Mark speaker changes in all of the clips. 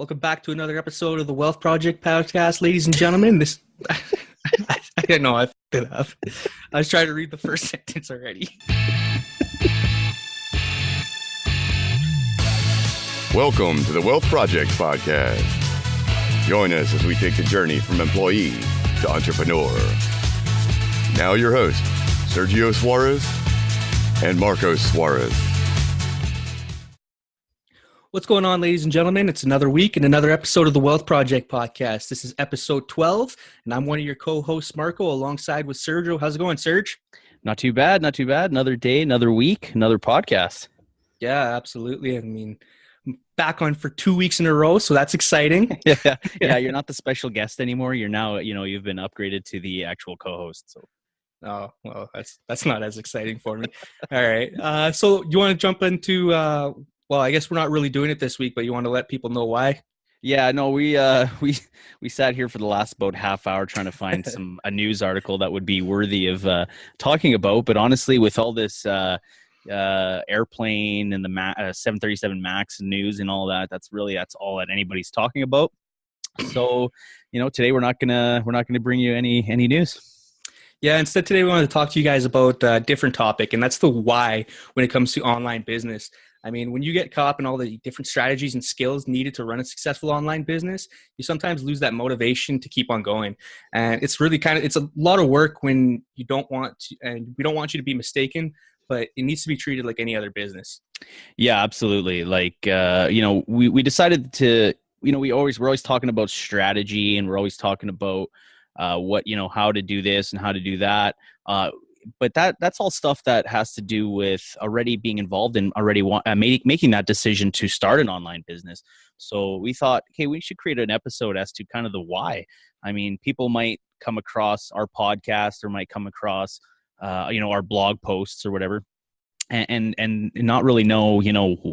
Speaker 1: Welcome back to another episode of the Wealth Project podcast, ladies and gentlemen. This, I didn't know I fucked it up. I was trying to read the first sentence already.
Speaker 2: Welcome to the Wealth Project podcast. Join us as we take the journey from employee to entrepreneur. Now your hosts, Sergio Suarez and Marco Suarez.
Speaker 1: What's going on, ladies and gentlemen? It's another week and another episode of the Wealth Project podcast. This is episode 12, and I'm one of your co-hosts, Marco, alongside with Sergio. How's it going, Serge?
Speaker 3: Not too bad. Another day, another week, another podcast.
Speaker 1: Yeah, absolutely. I mean, I'm back on for 2 weeks in a row, so that's exciting.
Speaker 3: Yeah, you're not the special guest anymore. You're now, you've been upgraded to the actual co-host. So.
Speaker 1: Oh, well, that's not as exciting for me. All right. So you want to jump into, well, I guess we're not really doing it this week, but you want to let people know why?
Speaker 3: Yeah, no, we sat here for the last about half hour trying to find a news article that would be worthy of talking about. But honestly, with all this airplane and the 737 MAX news and all that, that's all that anybody's talking about. So, today we're not gonna bring you any news.
Speaker 1: Yeah, instead today we wanted to talk to you guys about a different topic, and that's the why when it comes to online business. I mean, when you get caught up in all the different strategies and skills needed to run a successful online business, you sometimes lose that motivation to keep on going. And it's really it's a lot of work when you don't want to, and we don't want you to be mistaken, but it needs to be treated like any other business.
Speaker 3: Yeah, absolutely. Like, we decided to, we're always talking about strategy, and we're always talking about how to do this and how to do that. But that's all stuff that has to do with already being involved and already making that decision to start an online business. So we thought, okay, we should create an episode as to kind of the why. I mean, people might come across our podcast or might come across, our blog posts or whatever, and not really know,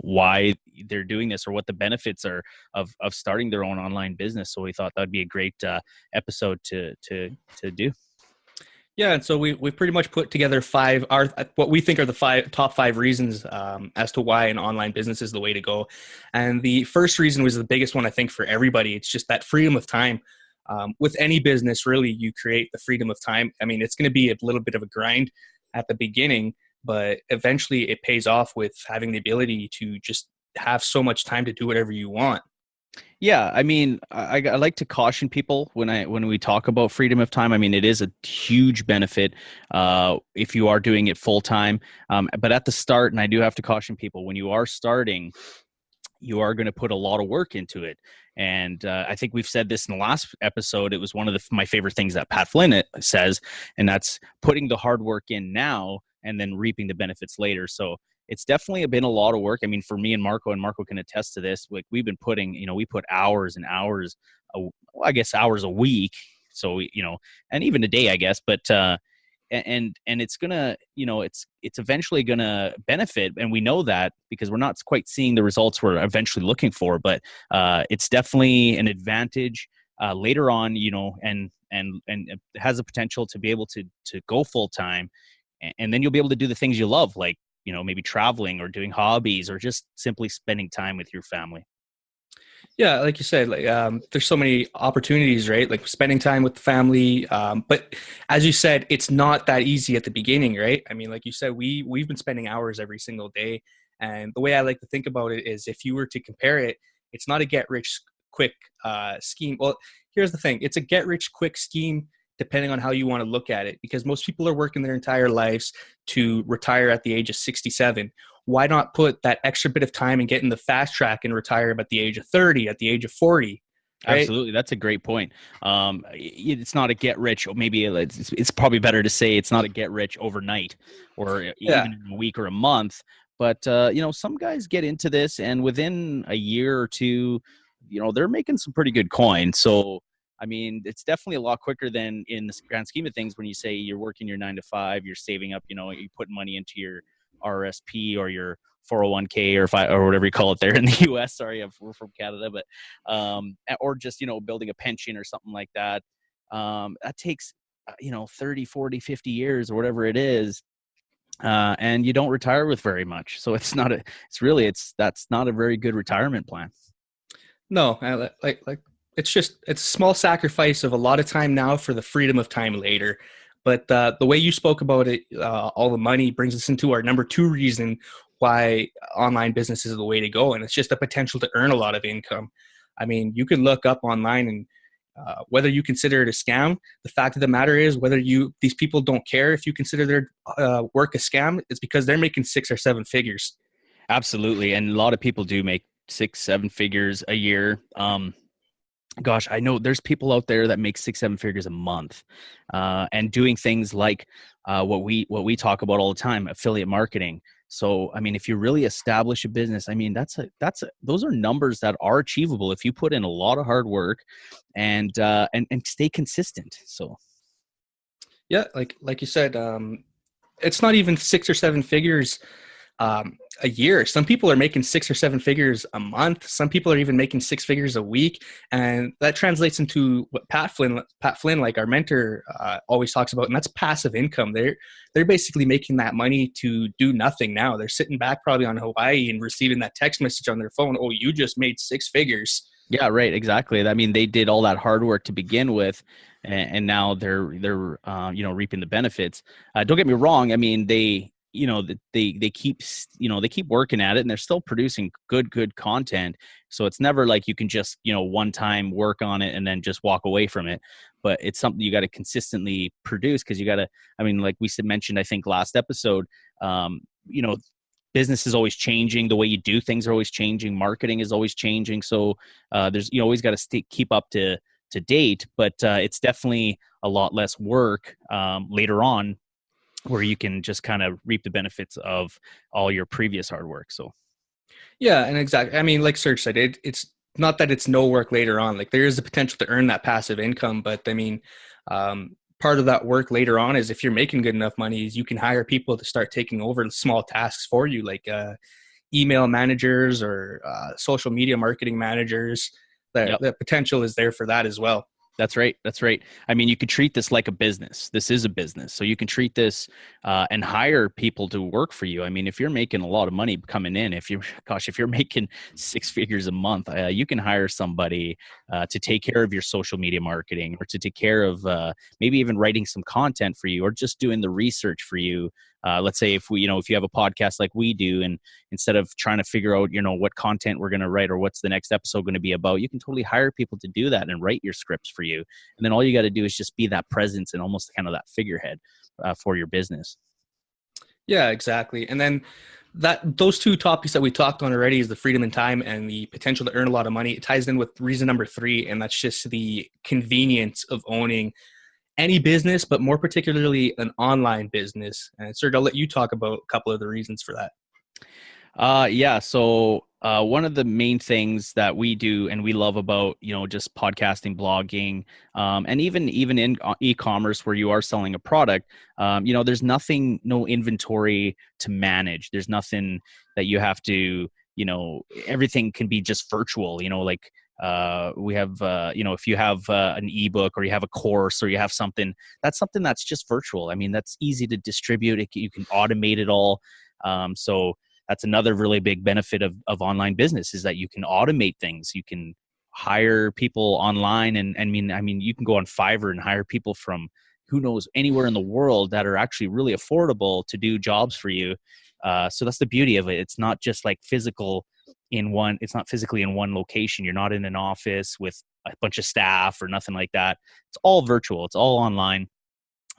Speaker 3: why they're doing this or what the benefits are of starting their own online business. So we thought that'd be a great episode to do.
Speaker 1: Yeah, and so we've pretty much put together what we think are the top five reasons as to why an online business is the way to go. And the first reason was the biggest one, I think, for everybody. It's just that freedom of time. With any business, really, you create the freedom of time. I mean, it's going to be a little bit of a grind at the beginning, but eventually it pays off with having the ability to just have so much time to do whatever you want.
Speaker 3: Yeah, I mean, I like to caution people when we talk about freedom of time. I mean, it is a huge benefit if you are doing it full time. But at the start, and I do have to caution people, when you are starting, you are going to put a lot of work into it. And I think we've said this in the last episode. It was one of my favorite things that Pat Flynn says, and that's putting the hard work in now and then reaping the benefits later. So it's definitely been a lot of work. I mean, for me and Marco can attest to this. Like, we've been putting, we put hours and hours, hours a week. So, and even a day, I guess, but, and it's gonna, it's eventually gonna benefit. And we know that because we're not quite seeing the results we're eventually looking for, but, it's definitely an advantage, later on, and it has the potential to be able to go full time. And then you'll be able to do the things you love, like, maybe traveling or doing hobbies or just simply spending time with your family.
Speaker 1: Yeah, like you said, there's so many opportunities, right? Like spending time with the family. But as you said, it's not that easy at the beginning, right? I mean, like you said, we've been spending hours every single day. And the way I like to think about it is, if you were to compare it, it's not a get-rich-quick scheme. Well, here's the thing. It's a get-rich-quick scheme depending on how you want to look at it, because most people are working their entire lives to retire at the age of 67. Why not put that extra bit of time and get in the fast track and retire at the age of 30, at the age of 40? Right?
Speaker 3: Absolutely. That's a great point. It's not a get rich, or maybe it's probably better to say it's not a get rich overnight or even in a week or a month. But, some guys get into this, and within a year or two, they're making some pretty good coin. So, I mean, it's definitely a lot quicker than in the grand scheme of things when you say you're working your 9 to 5, you're saving up, you're putting money into your RSP or your 401k or whatever you call it there in the US. Sorry, we're from Canada, but or just, building a pension or something like that. That takes, 30, 40, 50 years or whatever it is. And you don't retire with very much. So that's not a very good retirement plan.
Speaker 1: No, like it's a small sacrifice of a lot of time now for the freedom of time later. But the way you spoke about it, all the money brings us into our number two reason why online business is the way to go, and it's just the potential to earn a lot of income. I mean, you can look up online and whether you consider it a scam. The fact of the matter is, whether you these people don't care if you consider their work a scam, it's because they're making 6 or 7 figures.
Speaker 3: Absolutely. And a lot of people do make 6, 7 figures a year. Gosh, I know there's people out there that make 6, 7 figures a month, and doing things like what we talk about all the time, affiliate marketing. So, I mean, if you really establish a business, I mean, those are numbers that are achievable if you put in a lot of hard work and stay consistent. So,
Speaker 1: Yeah, like you said, it's not even 6 or 7 figures a year. Some people are making 6 or 7 figures a month. Some people are even making 6 figures a week, and that translates into what Pat Flynn, like our mentor, always talks about, and that's passive income. They're basically making that money to do nothing now. They're sitting back probably on Hawaii and receiving that text message on their phone. Oh, you just made 6 figures.
Speaker 3: yeah, right, exactly. I mean, they did all that hard work to begin with, and now they're reaping the benefits. Don't get me wrong. I mean, they keep they keep working at it, and they're still producing good content. So it's never like you can just one time work on it and then just walk away from it. But it's something you got to consistently produce, because you got to. I mean, like we mentioned, I think last episode, um, you know business is always changing. The way you do things are always changing. Marketing is always changing. So there's you always got to keep up to date. But it's definitely a lot less work later on, where you can just kind of reap the benefits of all your previous hard work. So
Speaker 1: Yeah, and exactly. I mean, like Serge said, it's not that it's no work later on. Like there is the potential to earn that passive income, but I mean, part of that work later on is if you're making good enough money, is you can hire people to start taking over small tasks for you, like email managers or social media marketing managers. The
Speaker 3: yep.
Speaker 1: the potential is there for that as well.
Speaker 3: That's right. That's right. I mean, you could treat this like a business. This is a business. So you can treat this and hire people to work for you. I mean, if you're making a lot of money coming in, if you're making 6 figures a month, you can hire somebody to take care of your social media marketing, or to take care of maybe even writing some content for you, or just doing the research for you. Let's say if you have a podcast like we do, and instead of trying to figure out, what content we're going to write or what's the next episode going to be about, you can totally hire people to do that and write your scripts for you. And then all you got to do is just be that presence and almost kind of that figurehead for your business.
Speaker 1: Yeah, exactly. And then those two topics that we talked on already is the freedom and time and the potential to earn a lot of money. It ties in with reason number three, and that's just the convenience of owning any business, but more particularly an online business. And Serge, I'll let you talk about a couple of the reasons for that.
Speaker 3: Yeah. So one of the main things that we do and we love about, just podcasting, blogging, and even in e-commerce where you are selling a product, there's no inventory to manage. There's nothing that you have to, everything can be just virtual, like we have, if you have an ebook, or you have a course, or you have something that's just virtual. I mean, that's easy to distribute. You can automate it all. So that's another really big benefit of online business, is that you can automate things. You can hire people online, and I mean, you can go on Fiverr and hire people from who knows anywhere in the world that are actually really affordable to do jobs for you. So that's the beauty of it. It's not just like it's not physically in one location. You're not in an office with a bunch of staff or nothing like that. It's all virtual. It's all online.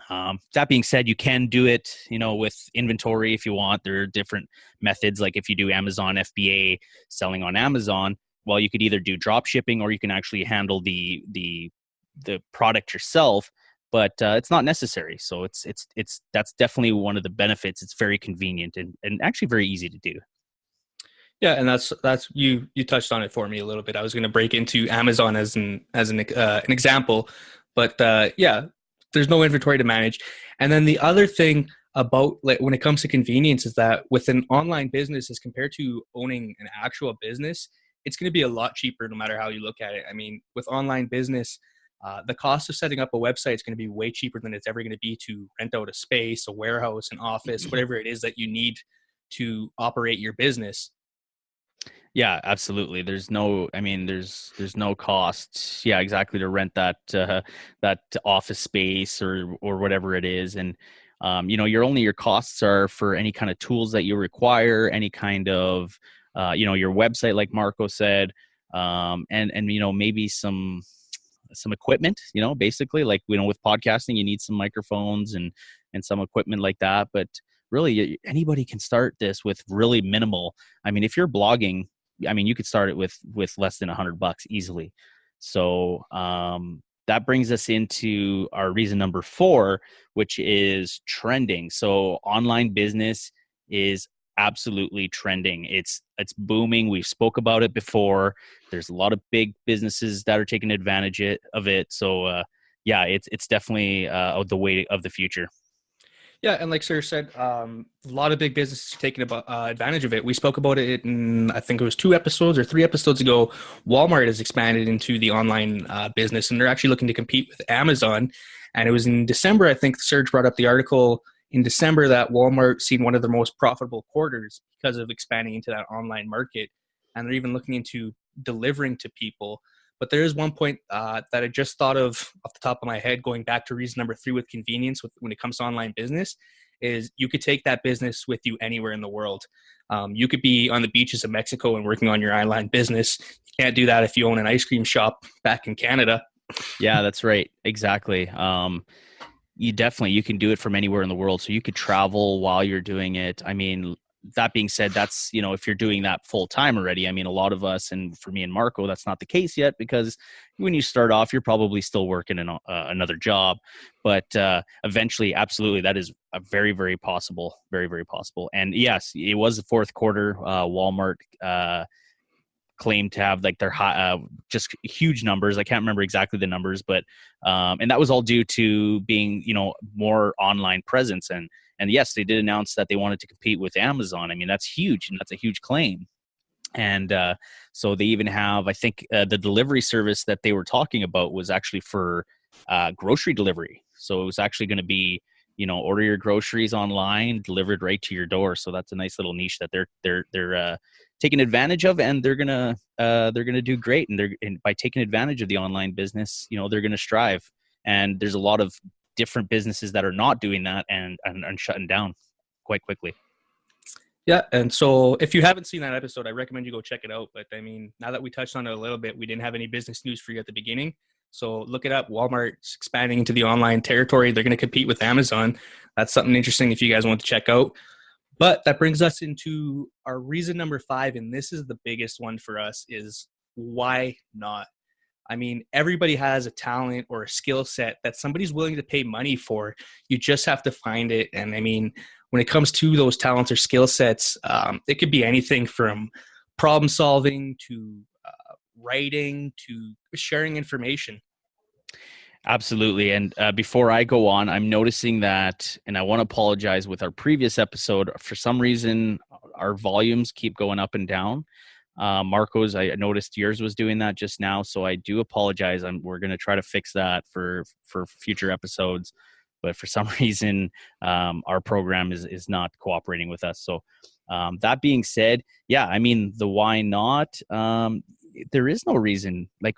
Speaker 3: That being said, you can do it, with inventory if you want. There are different methods. Like if you do Amazon FBA selling on Amazon, well, you could either do drop shipping, or you can actually handle the product yourself. But it's not necessary. So that's definitely one of the benefits. It's very convenient and actually very easy to do.
Speaker 1: Yeah, and that's you touched on it for me a little bit. I was going to break into Amazon as an example, but yeah, there's no inventory to manage. And then the other thing about, like, when it comes to convenience, is that with an online business, as compared to owning an actual business, it's going to be a lot cheaper no matter how you look at it. I mean, with online business, the cost of setting up a website is going to be way cheaper than it's ever going to be to rent out a space, a warehouse, an office, whatever it is that you need to operate your business.
Speaker 3: Yeah, absolutely. There's no cost. Yeah, exactly, to rent that office space or whatever it is. And your costs are for any kind of tools that you require, any kind of your website, like Marco said, and maybe some equipment, basically, like, with podcasting, you need some microphones and some equipment like that. But really, anybody can start this with really minimal. I mean, if you're blogging, I mean, you could start it with less than $100 easily. So that brings us into our reason number 4, which is trending. So online business is absolutely trending. It's booming. We've spoke about it before. There's a lot of big businesses that are taking advantage of it. So yeah, it's definitely the way of the future.
Speaker 1: Yeah, and like Sir said, a lot of big businesses are taking advantage of it. We spoke about it in, I think it was 2 episodes or 3 episodes ago. Walmart has expanded into the online business, and they're actually looking to compete with Amazon. And it was in December, I think Serge brought up the article in December that Walmart seen one of their most profitable quarters because of expanding into that online market. And they're even looking into delivering to people. But there is one point that I just thought of off the top of my head, going back to reason number 3 with convenience when it comes to online business, is you could take that business with you anywhere in the world. You could be on the beaches of Mexico and working on your online business. You can't do that if you own an ice cream shop back in Canada.
Speaker 3: Yeah, that's right. Exactly. You can do it from anywhere in the world. So you could travel while you're doing it. I mean, that being said, that's, if you're doing that full time already, I mean, a lot of us, and for me and Marco, that's not the case yet, because when you start off, you're probably still working in another job. But eventually, absolutely, that is a very, very possible, very, very possible. And yes, it was the fourth quarter. Walmart claimed to have like their just huge numbers. I can't remember exactly the numbers, but and that was all due to being, more online presence. And yes, they did announce that they wanted to compete with Amazon. I mean, that's huge, and that's a huge claim. And so they even have, I think, the delivery service that they were talking about was actually for grocery delivery. So it was actually going to be, order your groceries online, delivered right to your door. So that's a nice little niche that they're taking advantage of, and they're gonna do great. And by taking advantage of the online business, they're gonna strive. And there's a lot of different businesses that are not doing that and shutting down quite quickly.
Speaker 1: Yeah, and so if you haven't seen that episode, I recommend you go check it out. But I mean, now that we touched on it a little bit, we didn't have any business news for you at the beginning. So look it up. Walmart's expanding into the online territory. They're going to compete with Amazon. That's something interesting if you guys want to check out. But that brings us into our reason number 5, and this is the biggest one for us, is why not? I mean, everybody has a talent or a skill set that somebody's willing to pay money for. You just have to find it. And I mean, when it comes to those talents or skill sets, it could be anything from problem solving to writing to sharing information.
Speaker 3: Absolutely. And before I go on, I'm noticing that, and I want to apologize, with our previous episode, for some reason, our volumes keep going up and down. Marco's, I noticed yours was doing that just now, so I do apologize. We're going to try to fix that for future episodes, but for some reason, our program is not cooperating with us. So that being said, yeah, I mean, the why not? There is no reason. Like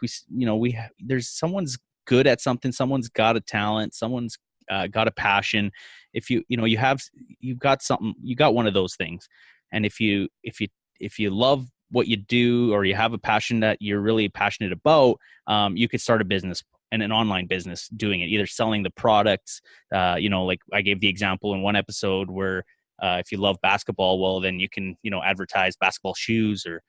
Speaker 3: there's someone's good at something, someone's got a talent, someone's got a passion. If you've got something, you got one of those things, and if you love what you do, or you have a passion that you're really passionate about, you could start a business, and an online business, doing it, either selling the products, like I gave the example in one episode where if you love basketball, well, then you can, advertise basketball shoes, or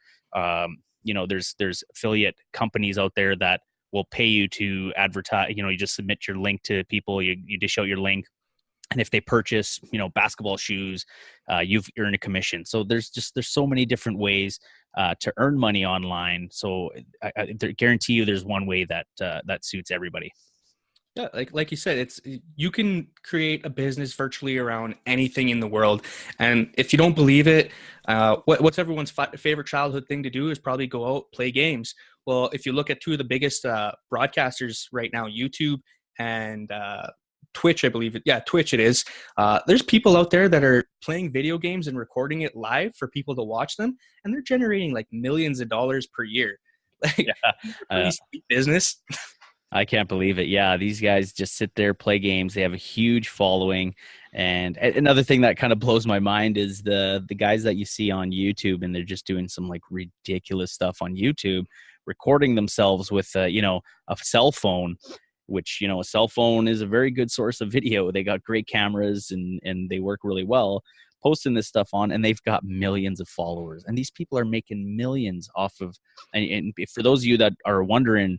Speaker 3: there's affiliate companies out there that will pay you to advertise. You just submit your link to people, you dish out your link, and if they purchase, basketball shoes, you've earned a commission. So there's so many different ways to earn money online. So I guarantee you, there's one way that suits everybody.
Speaker 1: Yeah, like you said, you can create a business virtually around anything in the world. And if you don't believe it, what's everyone's favorite childhood thing to do is probably go out, play games. Well, if you look at two of the biggest broadcasters right now, YouTube and Twitch, I believe it. Yeah, Twitch it is. There's people out there that are playing video games and recording it live for people to watch them, and they're generating like millions of dollars per year. Like, pretty sweet business.
Speaker 3: I can't believe it. Yeah, these guys just sit there, play games. They have a huge following. And another thing that kind of blows my mind is the guys that you see on YouTube, and they're just doing some like ridiculous stuff on YouTube, recording themselves with a cell phone, which, a cell phone is a very good source of video. They got great cameras and they work really well, posting this stuff on, and they've got millions of followers. And these people are making millions off of, and for those of you that are wondering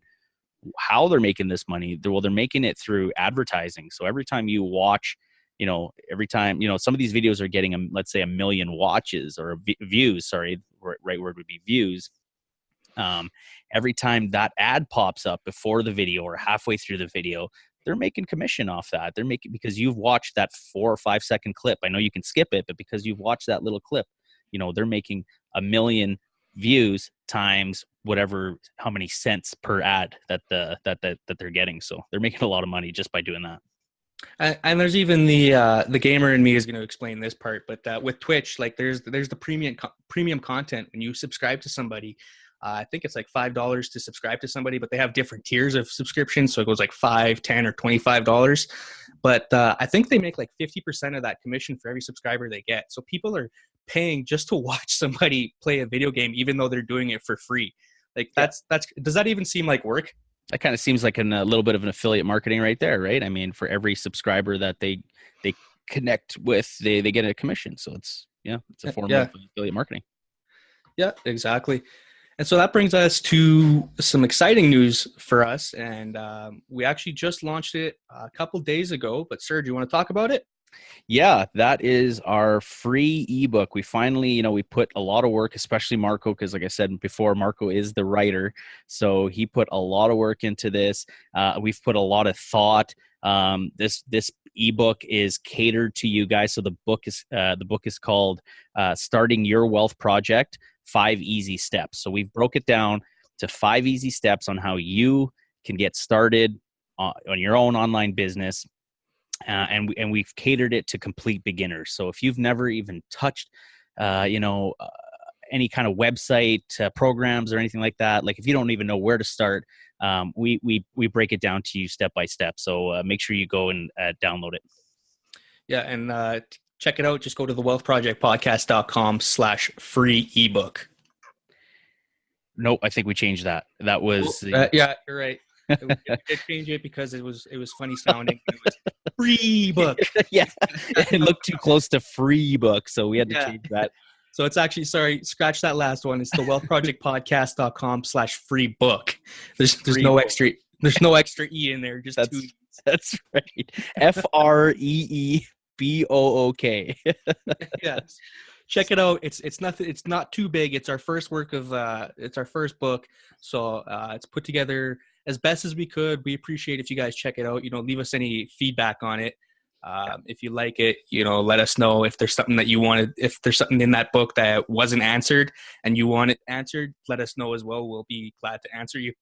Speaker 3: how they're making this money, they're making it through advertising. So every time you watch, some of these videos are getting, let's say, 1 million watches or views, right word would be views. Every time that ad pops up before the video or halfway through the video, they're making commission off that. They're making, because you've watched that 4 or 5 second clip. I know you can skip it, but because you've watched that little clip, they're making 1 million views times whatever, how many cents per ad that they're getting. So they're making a lot of money just by doing that.
Speaker 1: And there's even the gamer in me is going to explain this part, but with Twitch, like there's the premium content. When you subscribe to somebody, I think it's like $5 to subscribe to somebody, but they have different tiers of subscription. So it goes like $5, $10, or $25. But I think they make like 50% of that commission for every subscriber they get. So people are paying just to watch somebody play a video game, even though they're doing it for free. Like that's does that even seem like work?
Speaker 3: That kind of seems like a little bit of an affiliate marketing right there, right? I mean, for every subscriber that they connect with, they get a commission. So it's a form of affiliate marketing.
Speaker 1: Yeah, exactly. And so that brings us to some exciting news for us. And we actually just launched it a couple days ago. But Serge, you want to talk about it?
Speaker 3: Yeah, that is our free ebook. We finally, we put a lot of work, especially Marco, because like I said before, Marco is the writer. So he put a lot of work into this. We've put a lot of thought. This ebook is catered to you guys. So the book is called Starting Your Wealth Project, 5 Easy Steps. So we've broke it down to 5 easy steps on how you can get started on your own online business. And we've catered it to complete beginners. So if you've never even touched, any kind of website programs or anything like that, like if you don't even know where to start, we break it down to you step by step. So make sure you go and download it.
Speaker 1: Yeah, and check it out. Just go to thewealthprojectpodcast.com/free ebook.
Speaker 3: Nope, I think we changed that. That was
Speaker 1: yeah, you're right. We did change it because it was funny sounding. It was free book.
Speaker 3: Yeah, it looked too close to free book, so we had to change that.
Speaker 1: So it's actually, scratch that last one. It's the wealthprojectpodcast.com/free book. There's no extra E in there. Just two E's.
Speaker 3: That's right. FREEBOOK.
Speaker 1: Yes. Check it out. It's nothing. It's not too big. It's our first work of. It's our first book, so it's put together as best as we could. We appreciate if you guys check it out. Leave us any feedback on it. If you like it, let us know. If there's something that you wanted, if there's something in that book that wasn't answered and you want it answered, let us know as well. We'll be glad to answer you.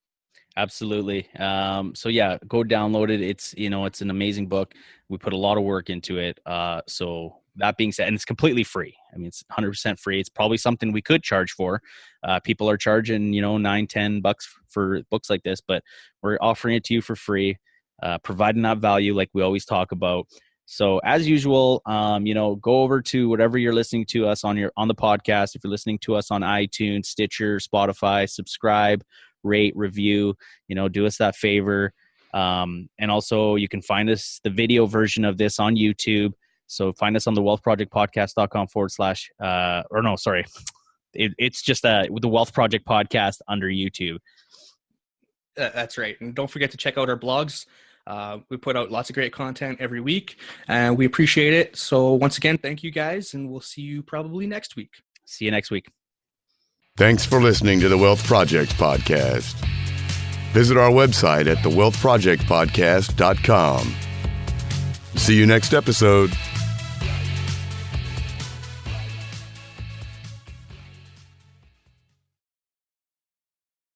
Speaker 3: Absolutely. So yeah, go download it. It's an amazing book. We put a lot of work into it. So that being said, and it's completely free. I mean, it's 100% free. It's probably something we could charge for. People are charging, $9-10 for books like this, but we're offering it to you for free, providing that value like we always talk about. So as usual, go over to whatever you're listening to us on the podcast. If you're listening to us on iTunes, Stitcher, Spotify, subscribe, rate, review, do us that favor. And also you can find us the video version of this on YouTube. So find us on the wealthprojectpodcast.com it's just the Wealth Project Podcast under YouTube.
Speaker 1: That's right. And don't forget to check out our blogs. We put out lots of great content every week, and we appreciate it. So once again, thank you guys, and we'll see you probably next week.
Speaker 3: See you next week.
Speaker 2: Thanks for listening to the Wealth Project Podcast. Visit our website at thewealthprojectpodcast.com. See you next episode.